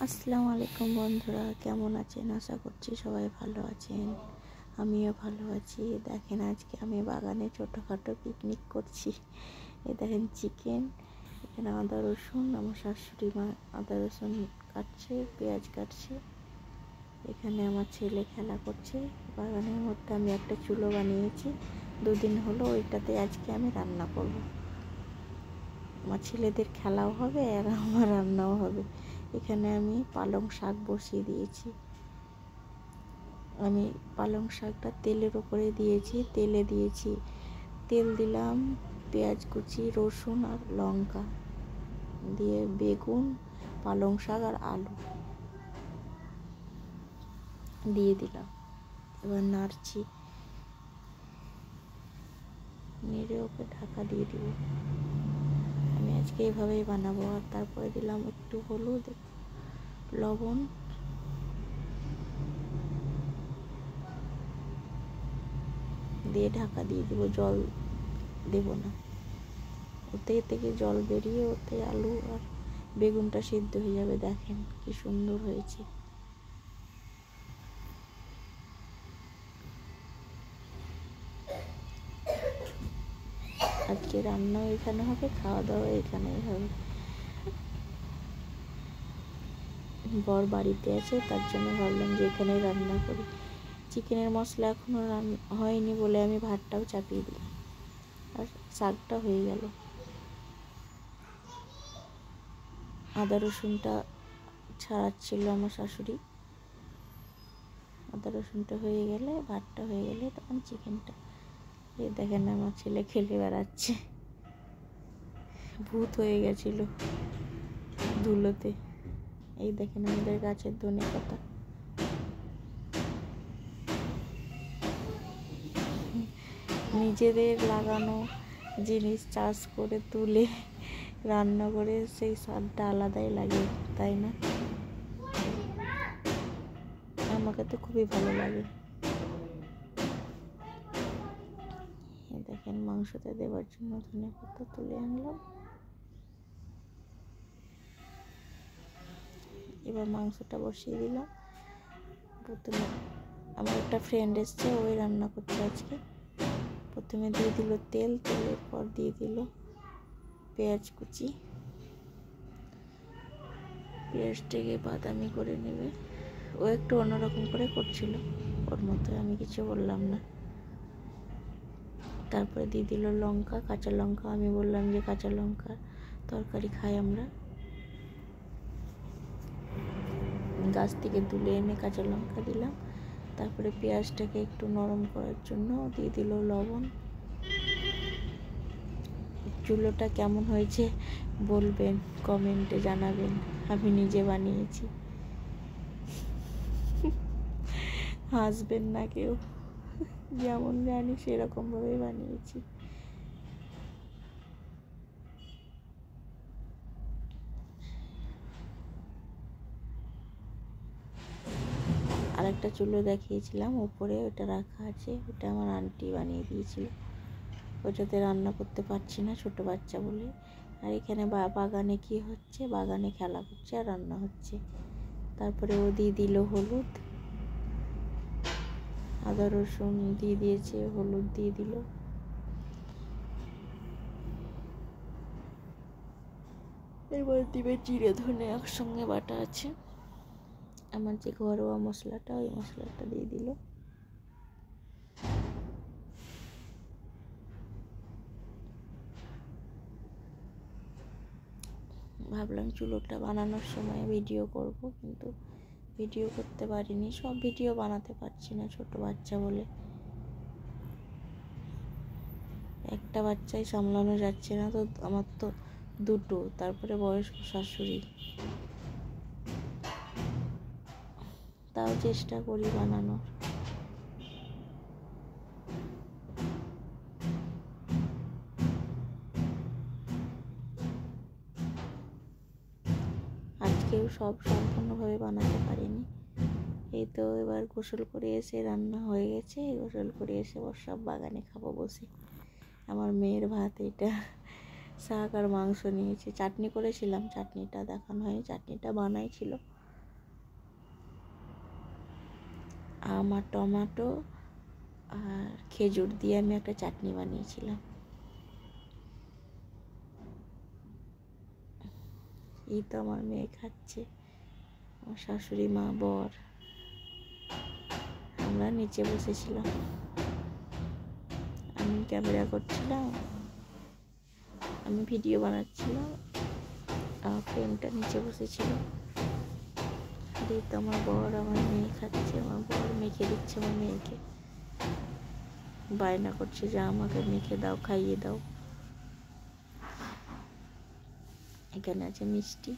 আসসালামু আলাইকুম বন্ধুরা, কেমন আছেন? আশা করছি সবাই ভালো আছেন। আমিও ভালো আছি। দেখেন, আজকে আমি বাগানে ছোটোখাটো পিকনিক করছি। এই দেখেন চিকেন, এখানে আদা রসুন, আমার শাশুড়ি মা আদা রসুন কাটছে, পেঁয়াজ কাটছে। এখানে আমার ছেলে খেলা করছে। বাগানের মধ্যে আমি একটা চুলো বানিয়েছি, 2 দিন হলো। ওইটাতে আজকে আমি রান্না করব। আমার ছেলেদের খেলাও হবে আর আমার রান্নাও হবে। এখানে আমি পালং শাক বসিয়ে দিয়েছি। আমি পালং শাকটা তেলের উপরে দিয়েছি, তেল দিলাম, পেঁয়াজ কুচি, রসুন আর লঙ্কা দিয়ে বেগুন, পালং শাক আর আলু দিয়ে দিলাম। এবার নাড়ছি, নেড়ে ওকে ঢাকা দিয়ে দিব। আমি আজকে এইভাবেই বানাবো। আর তারপরে দিলাম একটু হলুদ, লবণ, দিয়ে ঢাকা দিয়ে দেবো। জল দেব না, ওতে থেকে জল বেরিয়ে ওতে আলু আর বেগুনটা সিদ্ধ হয়ে যাবে। দেখেন কি সুন্দর হয়েছে। আজকে রান্নাও এখানে হবে, খাওয়া দাওয়া এখানেই হবে। বর বাড়িতে আছে, তার জন্য ভাবলাম যে এখানেই রান্না করি। চিকেনের মশলা এখনও হয়নি বলে আমি ভাতটাও চাপিয়ে দিলাম, আর শাকটা হয়ে গেল। আদা রসুনটা ছাড়াচ্ছিল আমার শাশুড়ি। আদা রসুনটা হয়ে গেলে, ভাতটা হয়ে গেলে তখন চিকেনটা। এই দেখেন আমার ছেলে খেলে বেড়াচ্ছে, ভূত হয়ে গেছিল ধুলোতে। এই দেখেন আমাদের গাছের ধনেপাতা। নিজেদের লাগানো জিনিস চাষ করে তুলে রান্না করে সেই স্বাদটা আলাদাই লাগে, তাই না? আমাকে তো খুবই ভালো লাগে। দেখেন মাংসতে দেওয়ার জন্য ধনেপাতা তুলে আনলাম। এবার মাংসটা বসিয়ে দিলাম। প্রথমে আমার একটা ফ্রেন্ড এসছে, ওই রান্না করছে আজকে। প্রথমে দিয়ে দিল তেল, তেলের পর দিয়ে দিল পেঁয়াজ কুচি। পেঁয়াজটাকে বাদামি করে নেবে। ও একটু অন্যরকম করে করছিল, ওর মতো, আমি কিছু বললাম না। তারপরে দিয়ে দিল লঙ্কা, কাঁচা লঙ্কা। আমি বললাম যে কাঁচা লঙ্কা তরকারি খাই আমরা, গাছ থেকে তুলে এনে কাঁচা লঙ্কা দিলাম। তারপরে পেঁয়াজটাকে একটু নরম করার জন্য দিয়ে দিল লবণ। চুলোটা কেমন হয়েছে বলবেন, কমেন্টে জানাবেন। আমি নিজে বানিয়েছি, হাসবেন না কেউ। যেমন জানি সেরকমভাবেই বানিয়েছি। আরেকটা চুলো দেখিয়েছিলাম, উপরে ওটা রাখা আছে, ওটা আমার আন্টি বানিয়ে দিয়েছিল। ওটাতে রান্না করতে পারছি না, ছোটো বাচ্চা বলে। আর এখানে বাগানে কি হচ্ছে, বাগানে খেলা করছে আর রান্না হচ্ছে। তারপরে ও দিয়ে দিল হলুদ, আদা রসুন দিয়ে দিয়েছে, হলুদ দিয়ে দিল। এবার দিবে জিরে ধনে একসঙ্গে বাটা আছে, আমার যে ঘরোয়া মশলাটা, ওই মশলাটা দিয়ে দিল। ভাবলাম চুলোটা বানানোর সময় ভিডিও করব, কিন্তু ভিডিও করতে পারিনি। সব ভিডিও বানাতে পারছি না, ছোট বাচ্চা বলে। একটা বাচ্চাই সামলানো যাচ্ছে না তো, আমার তো দুটো, তারপরে বয়স্ক শাশুড়ি। তাও চেষ্টা করি বানানোর। আজকেও সব সম্পূর্ণভাবে বানাতে পারিনি। এই তো এবার গোসল করে এসে রান্না হয়ে গেছে। গোসল করে এসে সব বাগানে খাবো বসে। আমার মেয়ের ভাত এটা, শাক আর মাংস নিয়েছি। চাটনি করেছিলাম, চাটনিটা দেখানো হয়নি, চাটনিটা বানাই ছিল। আম আর টমেটো আর খেজুর দিয়ে আমি একটা চাটনি বানিয়েছিলাম। এই তো আমার মেয়ে খাচ্ছে, আমার শাশুড়ি মা, বর, আমরা নিচে বসেছিলাম। আমি ক্যামেরা করছিলাম, আমি ভিডিও বানাচ্ছিলাম, আমার ফ্রেন্ডটা নিচে বসেছিল। এই তো আমার বর আমার মেয়ে খাচ্ছে, আমার বর মেখে দিচ্ছে আমার মেয়েকে, বায়না করছে যে আমাকে মেখে দাও, খাইয়ে দাও। এখানে আছে মিষ্টি।